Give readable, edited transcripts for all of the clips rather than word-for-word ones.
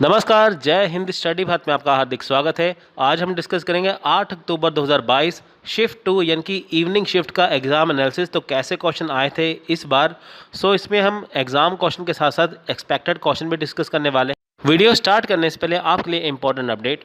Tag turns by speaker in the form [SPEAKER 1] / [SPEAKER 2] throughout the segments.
[SPEAKER 1] नमस्कार, जय हिंद स्टडी भारत में आपका हार्दिक स्वागत है। आज हम डिस्कस करेंगे 8 अक्टूबर 2022 शिफ्ट 2 यानी कि इवनिंग शिफ्ट का एग्ज़ाम एनालिसिस। तो कैसे क्वेश्चन आए थे इस बार। इसमें हम एग्ज़ाम क्वेश्चन के साथ साथ एक्सपेक्टेड क्वेश्चन भी डिस्कस करने वाले हैं। वीडियो स्टार्ट करने से पहले आपके लिए important update.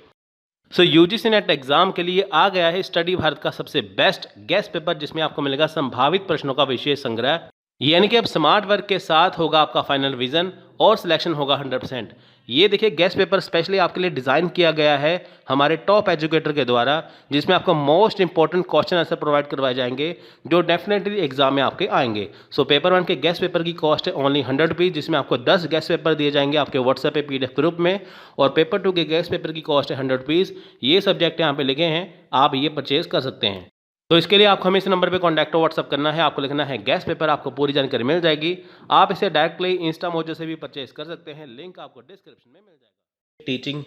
[SPEAKER 1] UGC net exam के लिए आ गया है स्टडी भारत का सबसे बेस्ट गेस्ट पेपर, जिसमें आपको मिलेगा संभावित प्रश्नों का विशेष संग्रह। यानी कि अब स्मार्ट वर्क के साथ होगा आपका फाइनल विजन और सिलेक्शन होगा 100%। ये देखिए गेस्ट पेपर स्पेशली आपके लिए डिज़ाइन किया गया है हमारे टॉप एजुकेटर के द्वारा, जिसमें आपको most important question answer provide करवाए जाएंगे जो डेफिनेटली एग्जाम में आपके आएंगे। पेपर 1 के गेस्ट पेपर की कॉस्ट है ओनली 100 रुपीज़, जिसमें आपको 10 गेस्ट पेपर दिए जाएंगे आपके व्हाट्सएप पे PDF ग्रुप में। और पेपर 2 के गेस्ट पेपर की कॉस्ट है 100 रुपीज़। ये सब्जेक्ट यहाँ पे लिखे हैं, आप ये परचेज कर सकते हैं। तो इसके लिए आपको हमें इस नंबर पे कॉन्टैक्ट और व्हाट्सअप करना है। आपको लिखना है गेस्ट पेपर, आपको पूरी जानकारी मिल जाएगी। आप इसे डायरेक्टली इंस्टा मोजो से भी परचेज कर सकते हैं, लिंक आपको डिस्क्रिप्शन में मिल जाएगा। टीचिंग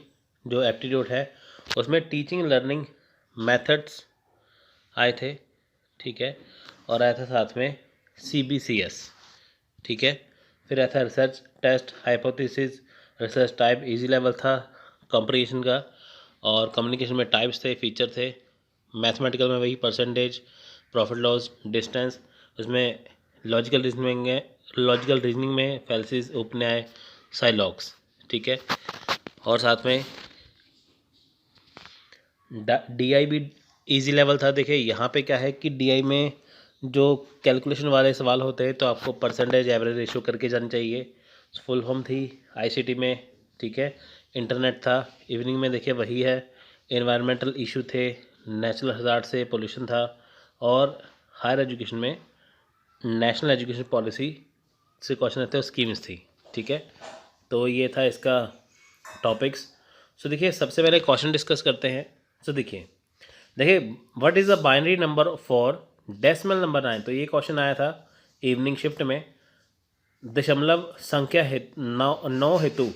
[SPEAKER 1] जो एप्टीट्यूड है उसमें टीचिंग लर्निंग मेथड्स आए थे, ठीक है, और आया था साथ में CBCS, ठीक है। फिर आया था research test, hypothesis, research type easy level था कॉम्प्रिहेंशन का, और कम्युनिकेशन में टाइप्स थे, फीचर थे। मैथमेटिकल में वही परसेंटेज, प्रॉफिट लॉस, डिस्टेंस। उसमें लॉजिकल रीजनिंग में फैलसिस, उपन्याय, साइलॉग्स, ठीक है। और साथ में DI भी इजी लेवल था। देखिए यहाँ पे क्या है कि DI में जो कैलकुलेशन वाले सवाल होते हैं तो आपको परसेंटेज एवरेज रेशियो करके जानी चाहिए। फुल फॉर्म थी ICT में, ठीक है। इंटरनेट था। इवनिंग में देखिए वही है। एनवायरमेंटल इशू थे, नेचुरल हज़ार्ड से पोल्यूशन था, और हायर एजुकेशन में नेशनल एजुकेशन पॉलिसी से क्वेश्चन आते हैं, स्कीम्स थी, ठीक है। तो ये था इसका टॉपिक्स। देखिए सबसे पहले क्वेश्चन डिस्कस करते हैं। देखिए what is the binary number for decimal number 9। तो ये क्वेश्चन आया था इवनिंग शिफ्ट में। दशमलव संख्या नौ हेतु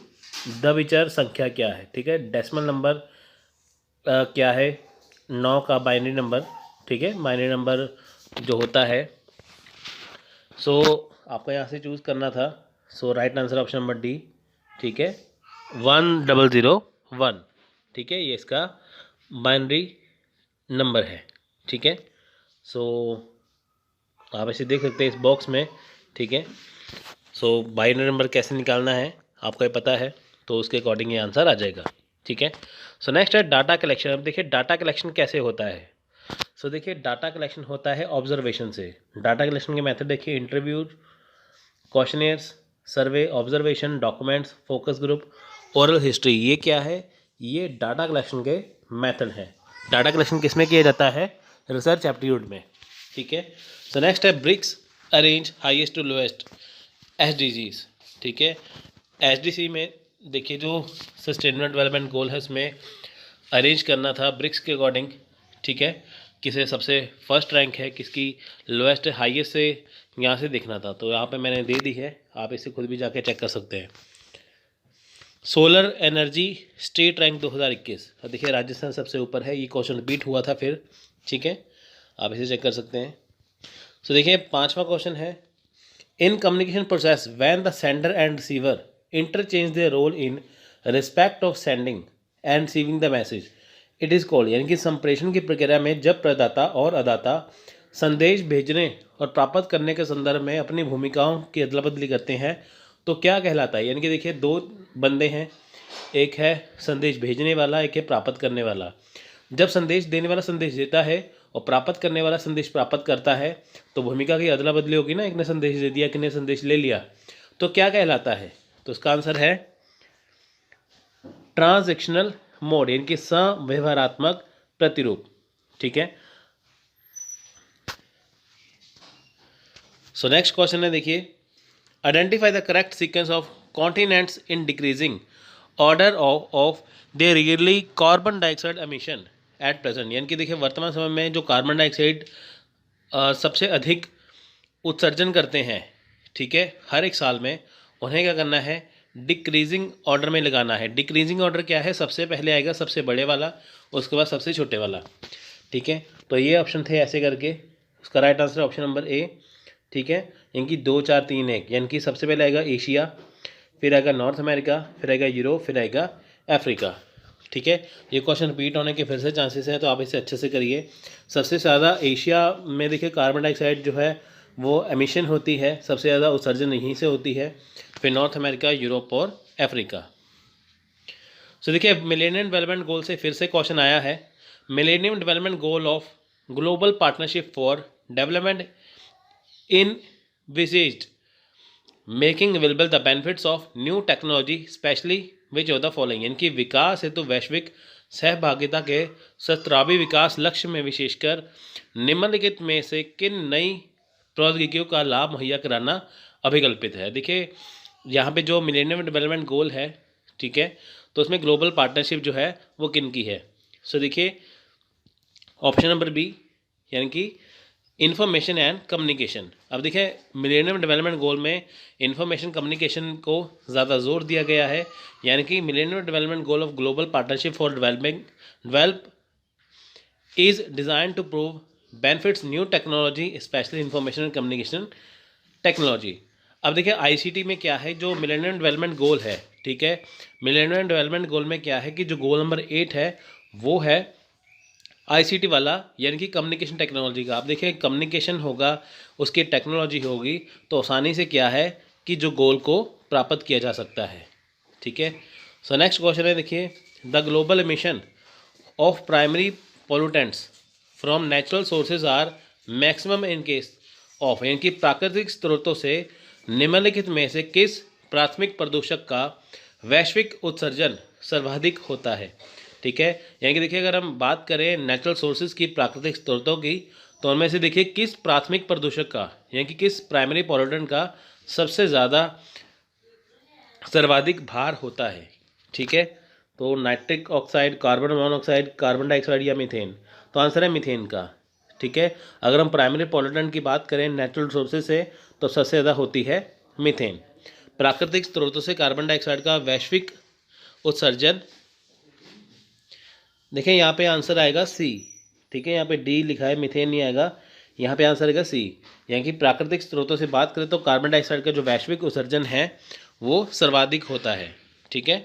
[SPEAKER 1] द विचार संख्या क्या है, ठीक है। डेसिमल नंबर क्या है, 9 का बाइनरी नंबर, ठीक है। बाइनरी नंबर जो होता है आपको यहाँ से चूज़ करना था। Right answer option number D, ठीक है, 1001, ठीक है। ये इसका बाइनरी नंबर है, ठीक है। आप ऐसे देख सकते हैं इस बॉक्स में, ठीक है। बाइनरी नंबर कैसे निकालना है आपको ये पता है, तो उसके अकॉर्डिंग ये आंसर आ जाएगा, ठीक है। नेक्स्ट है डाटा कलेक्शन। अब देखिए डाटा कलेक्शन कैसे होता है। देखिए डाटा कलेक्शन होता है ऑब्जर्वेशन से। डाटा कलेक्शन के मेथड देखिए, interview, questionnaires, survey, observation, documents, focus group, oral history. ये क्या है, ये डाटा कलेक्शन के मेथड हैं। डाटा कलेक्शन किस में किया जाता है, रिसर्च एप्टीट्यूड में, ठीक है। नेक्स्ट है BRICS arrange highest to lowest SDGs, ठीक है। SDC में देखिए जो सस्टेनेबल डेवलपमेंट गोल है उसमें अरेंज करना था ब्रिक्स के अकॉर्डिंग, ठीक है। किसे सबसे फर्स्ट रैंक है, किसकी लोएस्ट हाईएस्ट से यहाँ से देखना था। तो यहाँ पे मैंने दे दी है, आप इसे खुद भी जाके चेक कर सकते हैं। Solar energy state rank 2021। देखिए राजस्थान सबसे ऊपर है, ये क्वेश्चन रिपीट हुआ था फिर, ठीक है, आप इसे चेक कर सकते हैं। देखिए 5वां क्वेश्चन है, in communication process when the sender and receiver interchange their role in respect of sending and receiving the message it is called. यानी कि संप्रेषण की प्रक्रिया में जब प्रदाता और अदाता संदेश भेजने और प्राप्त करने के संदर्भ में अपनी भूमिकाओं की अदला बदली करते हैं तो क्या कहलाता है। यानी कि देखिए 2 बंदे हैं, एक है संदेश भेजने वाला, एक है प्राप्त करने वाला। जब संदेश देने वाला संदेश देता है और प्राप्त करने वाला संदेश प्राप्त करता है तो भूमिका की अदला बदली होगी ना, एक ने संदेश दे दिया, एक ने संदेश ले लिया, तो क्या कहलाता है। तो इसका आंसर है ट्रांजैक्शनल मोड, यानी कि संव्यवहारात्मक प्रतिरूप, ठीक है। नेक्स्ट क्वेश्चन है, देखिए identify the correct sequence of continents in decreasing order of their yearly carbon dioxide emission at present. यानी कि देखिए वर्तमान समय में जो कार्बन डाइऑक्साइड सबसे अधिक उत्सर्जन करते हैं, ठीक है, हर एक साल में, उन्हें क्या करना है, डिक्रीजिंग ऑर्डर में लगाना है। डिक्रीजिंग ऑर्डर क्या है, सबसे पहले आएगा सबसे बड़े वाला, उसके बाद सबसे छोटे वाला, ठीक है। तो ये ऑप्शन थे ऐसे करके, उसका right answer option number A, ठीक है। यानी कि 2 4 3 1, यानी कि सबसे पहले आएगा एशिया, फिर आएगा नॉर्थ अमेरिका, फिर आएगा यूरोप, फिर आएगा अफ्रीका। ठीक है, ये क्वेश्चन रिपीट होने के फिर से चांसेस हैं, तो आप इसे अच्छे से करिए। सबसे ज़्यादा एशिया में देखिए कार्बन डाइऑक्साइड जो है वो एमिशन होती है, सबसे ज़्यादा उत्सर्जन यहीं से होती है, फिर नॉर्थ अमेरिका, यूरोप और अफ्रीका। सो देखिए मिलेनियम डेवलपमेंट गोल से फिर से क्वेश्चन आया है। Millennium development goal of global partnership for development in visit making available the benefits of new technology specially which of the following, यानी कि विकास हेतु वैश्विक सहभागिता के सत्रावी विकास लक्ष्य में विशेषकर निम्नलिखित में से किन नई प्रौद्योगिकियों का लाभ मुहैया कराना अभिकल्पित है। देखिए यहाँ पे जो मिलेनियम डेवलपमेंट गोल है, ठीक है, तो उसमें ग्लोबल पार्टनरशिप जो है वो किन की है। सो देखिए ऑप्शन नंबर बी, यानी कि इंफॉर्मेशन एंड कम्युनिकेशन। अब देखिए मिलेनियम डेवलपमेंट गोल में इंफॉर्मेशन कम्युनिकेशन को ज़्यादा जोर दिया गया है, यानी कि millennium development goal of global partnership for develop is design to prove benefits new technology specially information and communication technology. अब देखिए आईसीटी में क्या है, जो मिलेनियम डेवलपमेंट गोल है, ठीक है, मिलेनियम डेवलपमेंट गोल में क्या है कि जो गोल नंबर 8 है वो है आईसीटी वाला, यानी कि कम्युनिकेशन टेक्नोलॉजी का। आप देखिए कम्युनिकेशन होगा, उसकी टेक्नोलॉजी होगी, तो आसानी से क्या है कि जो गोल को प्राप्त किया जा सकता है। ठीक है, सो नेक्स्ट क्वेश्चन है, देखिए the global emission of primary pollutants from natural sources are maximum in case of, यानी कि प्राकृतिक स्रोतों से निम्नलिखित में से किस प्राथमिक प्रदूषक का वैश्विक उत्सर्जन सर्वाधिक होता है। ठीक है, यानी कि देखिए अगर हम बात करें नेचुरल सोर्सेज की, प्राकृतिक स्रोतों की, तो उनमें से देखिए किस प्राथमिक प्रदूषक का, यानी कि किस प्राइमरी पॉल्यूटेंट का सबसे ज़्यादा सर्वाधिक भार होता है। ठीक है, तो nitric oxide, carbon monoxide, carbon dioxide या मीथेन, तो आंसर है मीथेन का। ठीक है, अगर हम प्राइमरी पॉल्यूटेंट की बात करें नेचुरल सोर्सेज से, तो सबसे ज़्यादा होती है मीथेन। प्राकृतिक स्रोतों से कार्बन डाइऑक्साइड का वैश्विक उत्सर्जन, देखिए यहाँ पे आंसर आएगा सी। ठीक है, यहाँ पे डी लिखा है, मीथेन नहीं आएगा, यहाँ पे आंसर आएगा सी। यानी कि प्राकृतिक स्रोतों से बात करें तो कार्बन डाइऑक्साइड का जो वैश्विक उत्सर्जन है वो सर्वाधिक होता है। ठीक है,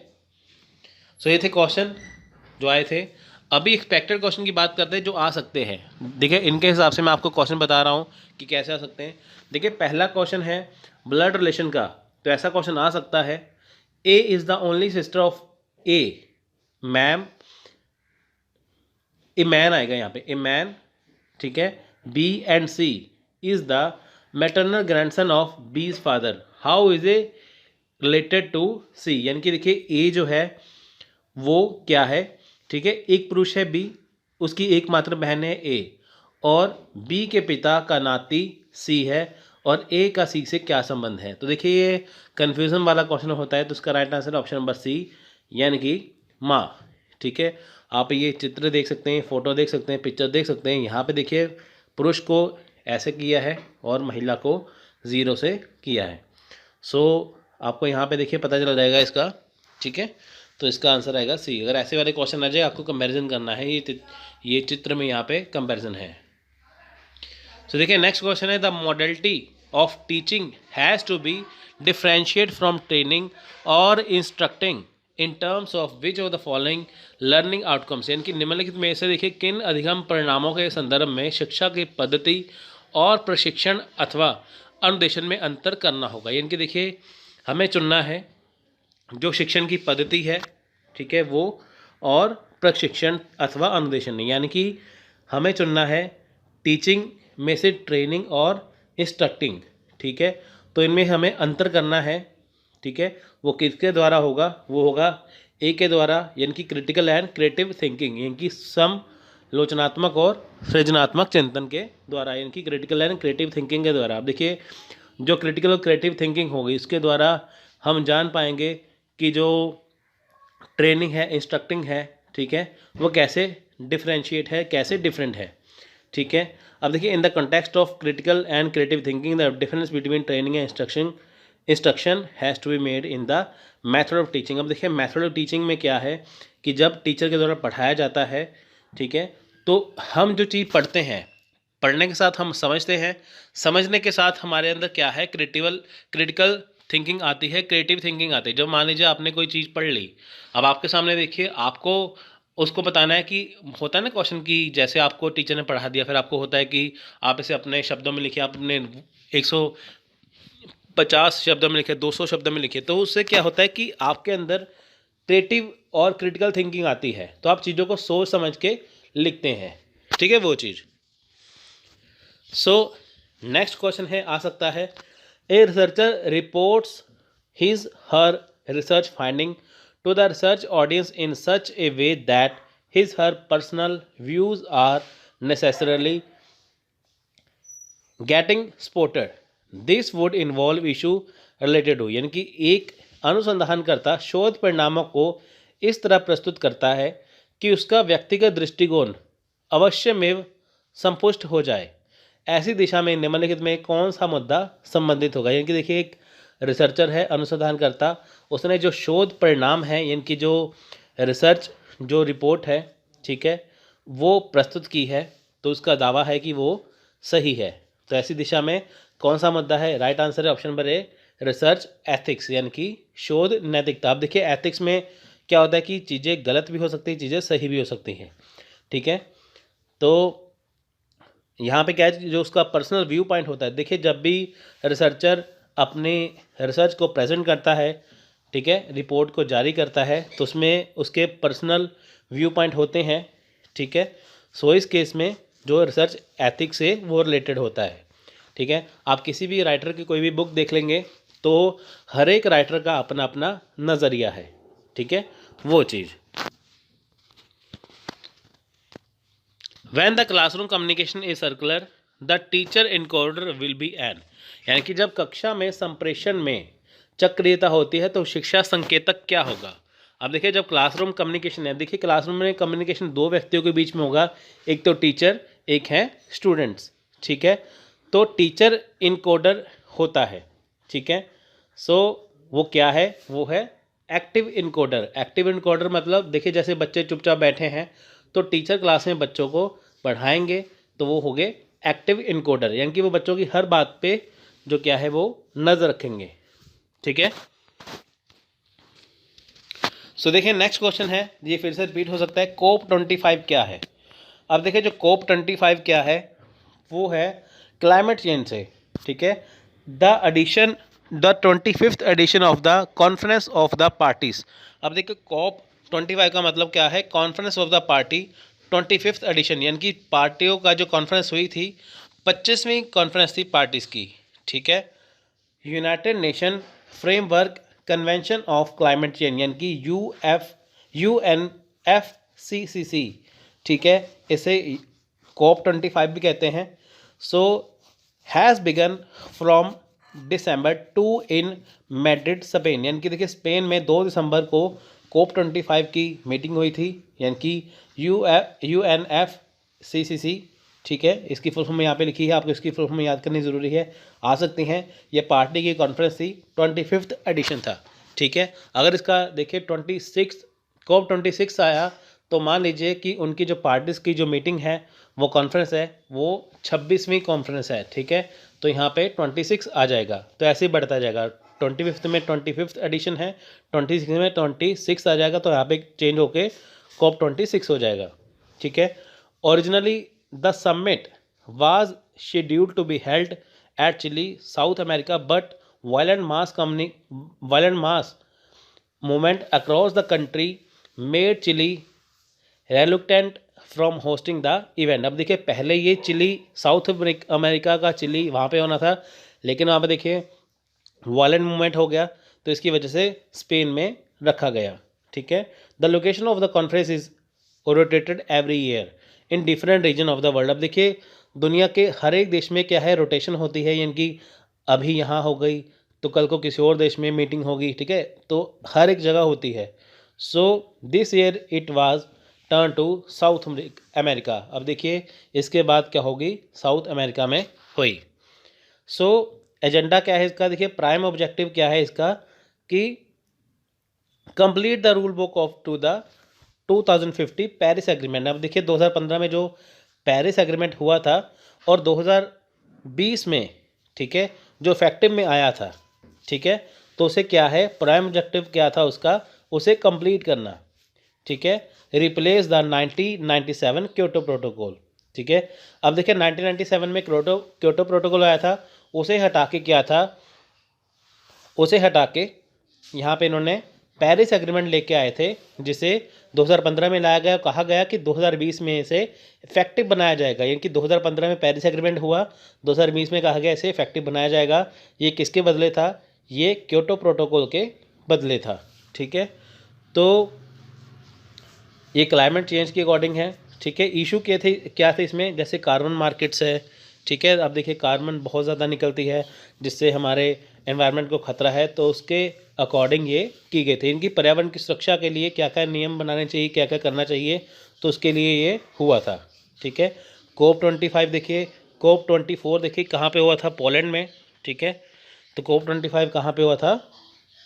[SPEAKER 1] सो ये थे क्वेश्चन जो आए थे। अभी एक्सपेक्टेड क्वेश्चन की बात करते हैं जो आ सकते हैं। देखिए इनके हिसाब से मैं आपको क्वेश्चन बता रहा हूँ कि कैसे आ सकते हैं। देखिए पहला क्वेश्चन है ब्लड रिलेशन का, तो ऐसा क्वेश्चन आ सकता है, A is the only sister of A ma'am, A man आएगा यहाँ पे, ए मैन। ठीक है, B and C is the maternal grandson of B's father, how is A related to C, यानी कि देखिए ए जो है वो क्या है, ठीक है, एक पुरुष है बी, उसकी एकमात्र बहन है ए, और बी के पिता का नाती सी है, और ए का सी से क्या संबंध है। तो देखिए ये कन्फ्यूज़न वाला क्वेश्चन होता है, तो इसका right answer option number C, यानी कि माँ। ठीक है, आप ये चित्र देख सकते हैं, फोटो देख सकते हैं, पिक्चर देख सकते हैं। यहाँ पे देखिए पुरुष को ऐसे किया है और महिला को 0 से किया है। सो आपको यहाँ पे देखिए पता चल जाएगा इसका। ठीक है, तो इसका आंसर आएगा सी। अगर ऐसे वाले क्वेश्चन आ जाए, आपको कंपैरिजन करना है, ये चित्र में यहाँ पे कंपैरिजन है। सो देखिए नेक्स्ट क्वेश्चन है, the modality of teaching has to be differentiate from training और instructing in terms of which of the following learning outcomes, यानी कि निम्नलिखित में से देखिए किन अधिगम परिणामों के संदर्भ में शिक्षा की पद्धति और प्रशिक्षण अथवा अनुदेशन में अंतर करना होगा। यानी कि देखिए हमें चुनना है जो शिक्षण की पद्धति है, ठीक है, वो, और प्रशिक्षण अथवा अनुदेशन, यानी कि हमें चुनना है टीचिंग में से ट्रेनिंग और इंस्ट्रक्टिंग। ठीक है, तो इनमें हमें अंतर करना है। ठीक है, वो किसके द्वारा होगा, वो होगा ए के द्वारा, यानी कि क्रिटिकल एंड क्रिएटिव थिंकिंग, यानी कि समालोचनात्मक और सृजनात्मक चिंतन के द्वारा, यानी कि क्रिटिकल एंड क्रिएटिव थिंकिंग के द्वारा। अब देखिए जो क्रिटिकल और क्रिएटिव थिंकिंग होगी इसके द्वारा हम जान पाएंगे कि जो ट्रेनिंग है, इंस्ट्रक्टिंग है, ठीक है, वो कैसे डिफ्रेंशिएट है, कैसे डिफरेंट है। ठीक है, अब देखिए in the context of critical and creative thinking the difference between training and instruction has to be made in the method of teaching. अब देखिए मेथड ऑफ टीचिंग में क्या है कि जब टीचर के द्वारा पढ़ाया जाता है, ठीक है, तो हम जो चीज़ पढ़ते हैं, पढ़ने के साथ हम समझते हैं, समझने के साथ हमारे अंदर क्या है, क्रिटिकल थिंकिंग आती है, क्रिएटिव थिंकिंग आती है। जब मान लीजिए आपने कोई चीज़ पढ़ ली, अब आपके सामने देखिए आपको उसको बताना है कि होता है ना क्वेश्चन कि जैसे आपको टीचर ने पढ़ा दिया, फिर आपको होता है कि आप इसे अपने शब्दों में लिखिए, आप अपने 150 शब्दों में लिखे, 200 शब्दों में लिखे, तो उससे क्या होता है कि आपके अंदर क्रिएटिव और क्रिटिकल थिंकिंग आती है, तो आप चीज़ों को सोच समझ के लिखते हैं, ठीक है वो चीज़। सो नेक्स्ट क्वेश्चन है आ सकता है, a researcher reports his her research finding to the research audience in such a way that his her personal views are necessarily getting spotted, this would involve issue related to, यानी कि एक अनुसंधानकर्ता शोध परिणामों को इस तरह प्रस्तुत करता है कि उसका व्यक्तिगत दृष्टिकोण अवश्यमेव संपुष्ट हो जाए। ऐसी दिशा में निम्नलिखित में कौन सा मुद्दा संबंधित होगा, यानी कि देखिए एक रिसर्चर है, अनुसंधानकर्ता, उसने जो शोध परिणाम है यानी कि जो रिसर्च जो रिपोर्ट है, ठीक है, वो प्रस्तुत की है, तो उसका दावा है कि वो सही है। तो ऐसी दिशा में कौन सा मुद्दा है, राइट आंसर है option number A, research ethics, यानी कि शोध नैतिकता। अब देखिए एथिक्स में क्या होता है कि चीज़ें गलत भी हो सकती हैं, चीज़ें सही भी हो सकती हैं, ठीक है। तो यहाँ पे क्या है, जो उसका पर्सनल व्यू पॉइंट होता है, देखिए जब भी रिसर्चर अपने रिसर्च को प्रेजेंट करता है, ठीक है, रिपोर्ट को जारी करता है, तो उसमें उसके पर्सनल व्यू पॉइंट होते हैं, ठीक है। सो इस केस में जो रिसर्च एथिक्स से वो रिलेटेड होता है, ठीक है। आप किसी भी राइटर की कोई भी बुक देख लेंगे तो हर एक राइटर का अपना अपना नज़रिया है, ठीक है, वो चीज़। When the classroom communication is circular, the teacher encoder will be an, यानी कि जब कक्षा में संप्रेषण में चक्रियता होती है तो शिक्षा संकेतक क्या होगा। अब देखिए जब क्लासरूम कम्युनिकेशन है, देखिए क्लासरूम में कम्युनिकेशन दो व्यक्तियों के बीच में होगा, एक तो टीचर, एक है स्टूडेंट्स, ठीक है। तो टीचर इनकोडर होता है, ठीक है। सो वो क्या है, वो है एक्टिव इनकोडर। एक्टिव इनकोडर मतलब देखिए जैसे बच्चे चुपचाप बैठे हैं तो टीचर क्लास में बच्चों को पढ़ाएंगे, तो वो हो गए एक्टिव इनकोडर, यानी कि वो बच्चों की हर बात पे जो क्या है वो नज़र रखेंगे, ठीक है। सो देखिए नेक्स्ट क्वेश्चन है, ये फिर से रिपीट हो सकता है, कोप 25 क्या है। अब देखिए जो कोप 25 क्या है, वो है क्लाइमेट चेंज से, ठीक है, the 25th edition of the conference of the parties. अब देखिए कोप 25 का मतलब क्या है, conference of the party 25th edition, यानी कि पार्टियों का जो कॉन्फ्रेंस हुई थी, 25वीं कॉन्फ्रेंस थी पार्टीज की, ठीक है। United nation framework convention of climate change, यानी कि UNFCCC, ठीक है, इसे कोप 25 भी कहते हैं। So has begun from December 2 in Madrid Spain, यानी कि देखिए स्पेन में 2 दिसंबर को कोप 25 की मीटिंग हुई थी, यानी कि UNFCCC, ठीक है। इसकी फुल फॉर्म यहाँ पे लिखी है, आपको इसकी फुल फॉर्म याद करनी ज़रूरी है, आ सकती हैं। ये पार्टी की कॉन्फ्रेंस थी, 25th एडिशन था, ठीक है। अगर इसका देखिए 26 कोप 26 आया तो मान लीजिए कि उनकी जो पार्टीज़ की जो मीटिंग है, वो कॉन्फ्रेंस है, वो 26वीं कॉन्फ्रेंस है, ठीक है। तो यहाँ पे 26 आ जाएगा, तो ऐसे ही बढ़ता जाएगा। 25th में 25th एडिशन है, 26 में 26 आ जाएगा, तो यहाँ पे चेंज होके कोप 26 हो जाएगा, ठीक है। Originally the summit was scheduled to be held at Chile, South America, but violent mass movement across the country made Chile reluctant from hosting the event. अब देखिए पहले ये चिली, साउथ अमेरिका का चिली वहाँ पे होना था, लेकिन वहाँ पे देखिए वायलेंट मूवमेंट हो गया, तो इसकी वजह से स्पेन में रखा गया, ठीक है। The location of the conference is rotated every year in different region of the world. अब देखिए दुनिया के हर एक देश में क्या है, रोटेशन होती है, यानी कि अभी यहाँ हो गई तो कल को किसी और देश में मीटिंग होगी, ठीक है, तो हर एक जगह होती है। So this year it was turn to South America. अब देखिए इसके बाद क्या होगी, साउथ अमेरिका में हुई। सो एजेंडा क्या है इसका, देखिए प्राइम ऑब्जेक्टिव क्या है इसका कि complete the rule book of to the 2050 Paris agreement. अब देखिए 2015 में जो पेरिस एग्रीमेंट हुआ था और 2020 में, ठीक है, जो इफेक्टिव में आया था, ठीक है। तो उसे क्या है, प्राइम ऑब्जेक्टिव क्या था उसका, उसे कंप्लीट करना, ठीक है। रिप्लेस द 1997 क्योटो प्रोटोकॉल, ठीक है। अब देखिए 1997 में क्योटो प्रोटोकॉल आया था, उसे हटा के क्या था, उसे हटा के यहाँ पे इन्होंने पेरिस एग्रीमेंट लेके आए थे, जिसे 2015 में लाया गया। कहा गया कि 2020 में इसे इफेक्टिव बनाया जाएगा, यानी कि 2015 में पेरिस एग्रीमेंट हुआ, 2020 में कहा गया इसे इफेक्टिव बनाया जाएगा। ये किसके बदले था, ये क्योटो प्रोटोकॉल के बदले था, ठीक है। तो ये क्लाइमेट चेंज के अकॉर्डिंग है, ठीक है। इशू क्या थे इसमें, जैसे कार्बन मार्केट्स है, ठीक है। अब देखिए कार्बन बहुत ज़्यादा निकलती है, जिससे हमारे एनवायरनमेंट को खतरा है, तो उसके अकॉर्डिंग ये की गई थी। इनकी पर्यावरण की सुरक्षा के लिए क्या क्या नियम बनाने चाहिए, क्या क्या करना चाहिए, तो उसके लिए ये हुआ था, ठीक है। COP25 देखिए, COP24 देखिए कहाँ पे हुआ था, पोलैंड में, ठीक है। तो COP25 कहाँ पे हुआ था,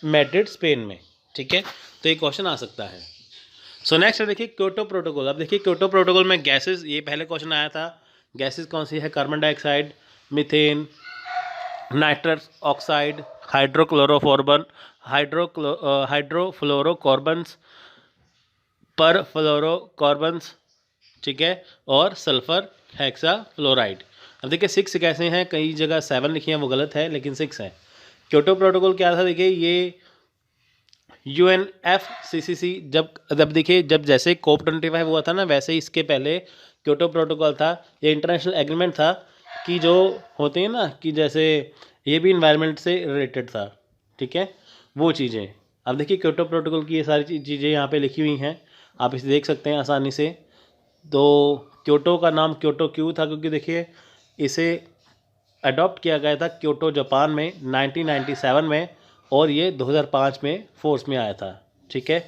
[SPEAKER 1] मैड्रिड स्पेन में, ठीक है। तो ये क्वेश्चन आ सकता है। सो नेक्स्ट देखिए क्योटो प्रोटोकॉल। अब देखिए क्योटो प्रोटोकॉल में गैसेस, ये पहले क्वेश्चन आया था, गैसेस कौन सी है, carbon dioxide, methane, nitrous oxide, hydrochlorofluorocarbon, hydrofluorocarbons, perfluorocarbons, ठीक है, और सल्फर हेक्सा फ्लोराइड। अब देखिए 6 कैसे हैं, कई जगह 7 लिखी हैं, वो गलत है, लेकिन 6 है। क्योटो प्रोटोकॉल क्या था, देखिए ये UNFCCC जब देखिए जब जैसे COP25 हुआ था ना, वैसे ही इसके पहले क्योटो प्रोटोकॉल था। ये इंटरनेशनल एग्रीमेंट था कि जो होते हैं ना, कि जैसे ये भी इन्वायरमेंट से रिलेटेड था, ठीक है, वो चीज़ें। अब देखिए क्योटो प्रोटोकॉल की ये सारी चीज़ें यहाँ पे लिखी हुई हैं, आप इसे देख सकते हैं आसानी से। तो क्योटो का नाम क्योटो क्यों था, क्योंकि देखिए इसे अडॉप्ट किया गया था क्योटो जापान में 1997 में, और ये 2005 में फोर्स में आया था, ठीक है।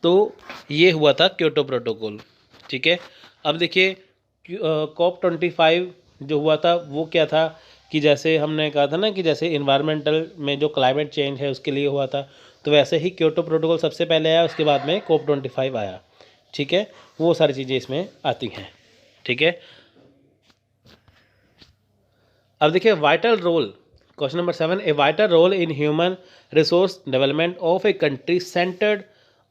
[SPEAKER 1] तो ये हुआ था क्योटो प्रोटोकॉल, ठीक है। अब देखिए COP25 जो हुआ था वो क्या था, कि जैसे हमने कहा था ना कि जैसे इन्वायरमेंटल में जो क्लाइमेट चेंज है उसके लिए हुआ था, तो वैसे ही क्योटो प्रोटोकॉल सबसे पहले आया, उसके बाद में COP25 आया, ठीक है। वो सारी चीज़ें इसमें आती हैं, ठीक है। अब देखिए vital role, question number 7, a vital role in human resource development of a country centred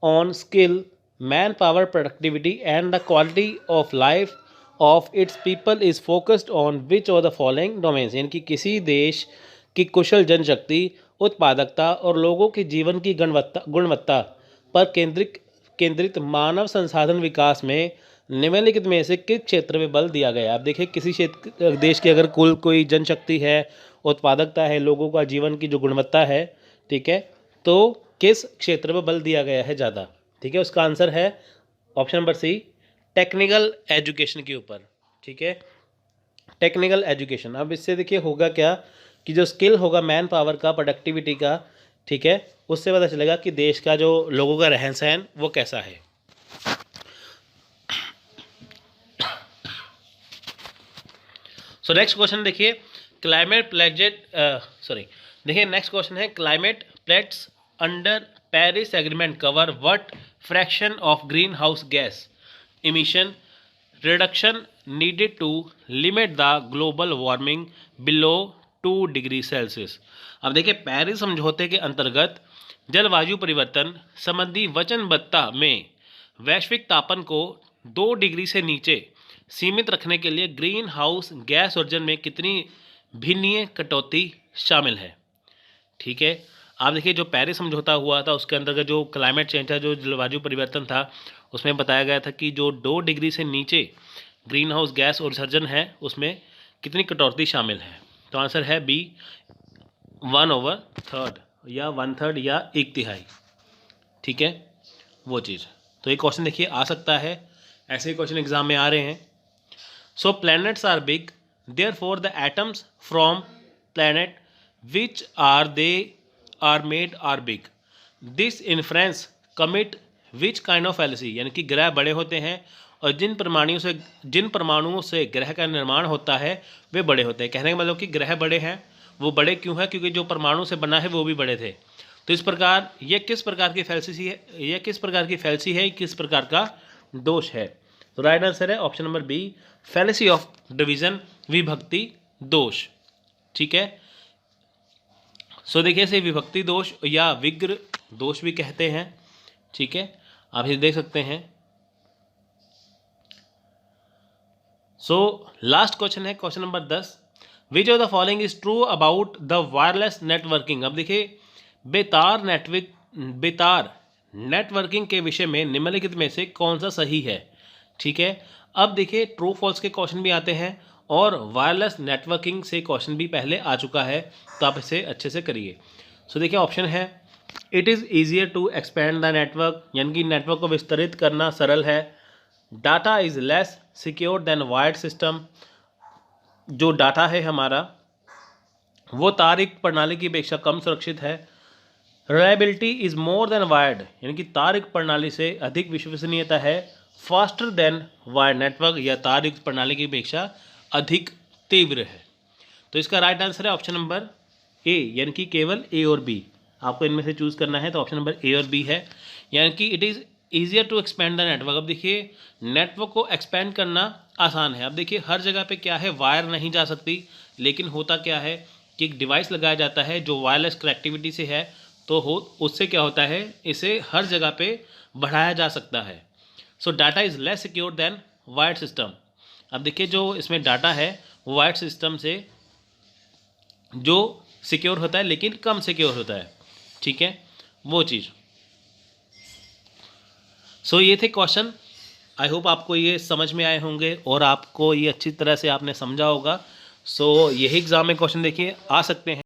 [SPEAKER 1] on skill, man power, productivity and the quality of life of its people is focused on which of the following domains, यानी कि किसी देश की कुशल जनशक्ति, उत्पादकता और लोगों के जीवन की गुणवत्ता पर केंद्रित मानव संसाधन विकास में निम्नलिखित में से किस क्षेत्र में बल दिया गया। आप देखिए किसी क्षेत्र देश की अगर कुल कोई जनशक्ति है, उत्पादकता है, लोगों का जीवन की जो गुणवत्ता है, ठीक है, तो किस क्षेत्र में बल दिया गया है ज़्यादा, ठीक है। उसका आंसर है option number C, technical education के ऊपर, ठीक है, टेक्निकल एजुकेशन। अब इससे देखिए होगा क्या, कि जो स्किल होगा मैन पावर का, प्रोडक्टिविटी का, ठीक है, उससे पता चलेगा कि देश का जो लोगों का रहन सहन वो कैसा है। सो नेक्स्ट क्वेश्चन देखिए, क्लाइमेट प्लेजेट देखिए नेक्स्ट क्वेश्चन है, climate plates under Paris agreement cover what fraction of green house gas emission reduction needed to limit the global warming below 2 degree Celsius. अब देखिए पेरिस समझौते के अंतर्गत जलवायु परिवर्तन संबंधी वचनबद्धता में वैश्विक तापन को 2 डिग्री से नीचे सीमित रखने के लिए ग्रीन हाउस गैस उत्सर्जन में कितनी भिन्नीय कटौती शामिल है, ठीक है। आप देखिए जो पेरिस समझौता हुआ था उसके अंतर्गत जो क्लाइमेट चेंज था, जो जलवायु परिवर्तन था, उसमें बताया गया था कि जो 2 डिग्री से नीचे ग्रीन हाउस गैस उत्सर्जन है उसमें कितनी कटौती शामिल है। तो आंसर है बी, 1/3 या 1/3 या 1/3, ठीक है, वो चीज़। तो ये क्वेश्चन देखिए आ सकता है, ऐसे ही क्वेश्चन एग्जाम में आ रहे हैं। So planets are big, therefore the atoms from planet which are made are big, this inference commit which kind of fallacy, यानी कि ग्रह बड़े होते हैं और जिन परमाणुओं से ग्रह का निर्माण होता है वे बड़े होते हैं। कहने का मतलब कि ग्रह बड़े हैं, वो बड़े क्यों हैं, क्योंकि जो परमाणु से बना है वो भी बड़े थे। तो इस प्रकार ये किस प्रकार की फैलेसी है, यह किस प्रकार की फैलेसी है, किस प्रकार का दोष है। तो राइट आंसर है option number B, fallacy of division, विभक्ति दोष, ठीक है। सो देखिए इसे विभक्ति दोष या विग्र दोष भी कहते हैं, ठीक है, आप इसे देख सकते हैं। सो लास्ट क्वेश्चन है question number 10, which of the following is true about the wireless networking. अब देखिए बेतार नेटवर्किंग के विषय में निम्नलिखित में से कौन सा सही है, ठीक है। अब देखिए ट्रू फॉल्स के क्वेश्चन भी आते हैं और वायरलेस नेटवर्किंग से क्वेश्चन भी पहले आ चुका है, तो आप इसे अच्छे से करिए। सो देखिए ऑप्शन है, it is easier to expand the network, यानी कि नेटवर्क को विस्तृत करना सरल है। Data is less secure than wired system, जो डाटा है हमारा वो तारिक प्रणाली की अपेक्षा कम सुरक्षित है। Reliability is more than wired, यानी कि तारिक प्रणाली से अधिक विश्वसनीयता है। फास्टर देन वायर्ड नेटवर्क, या तारिक प्रणाली की अपेक्षा अधिक तीव्र है। तो इसका राइट आंसर है ऑप्शन नंबर ए, यानी कि केवल ए और बी, आपको इनमें से चूज़ करना है, तो ऑप्शन नंबर ए और बी है, यानी कि it is easier to expand the network. अब देखिए नेटवर्क को एक्सपेंड करना आसान है। अब देखिए हर जगह पे क्या है, वायर नहीं जा सकती, लेकिन होता क्या है कि एक डिवाइस लगाया जाता है जो वायरलेस कनेक्टिविटी से है, तो उससे क्या होता है, इसे हर जगह पे बढ़ाया जा सकता है। So data is less secure than wired system. अब देखिए जो इसमें डाटा है वो वायर्ड सिस्टम से जो सिक्योर होता है लेकिन कम सिक्योर होता है, ठीक है, वो चीज़। सो ये थे क्वेश्चन, आई होप आपको ये समझ में आए होंगे और आपको ये अच्छी तरह से आपने समझा होगा। सो यही एग्ज़ाम में क्वेश्चन देखिए आ सकते हैं।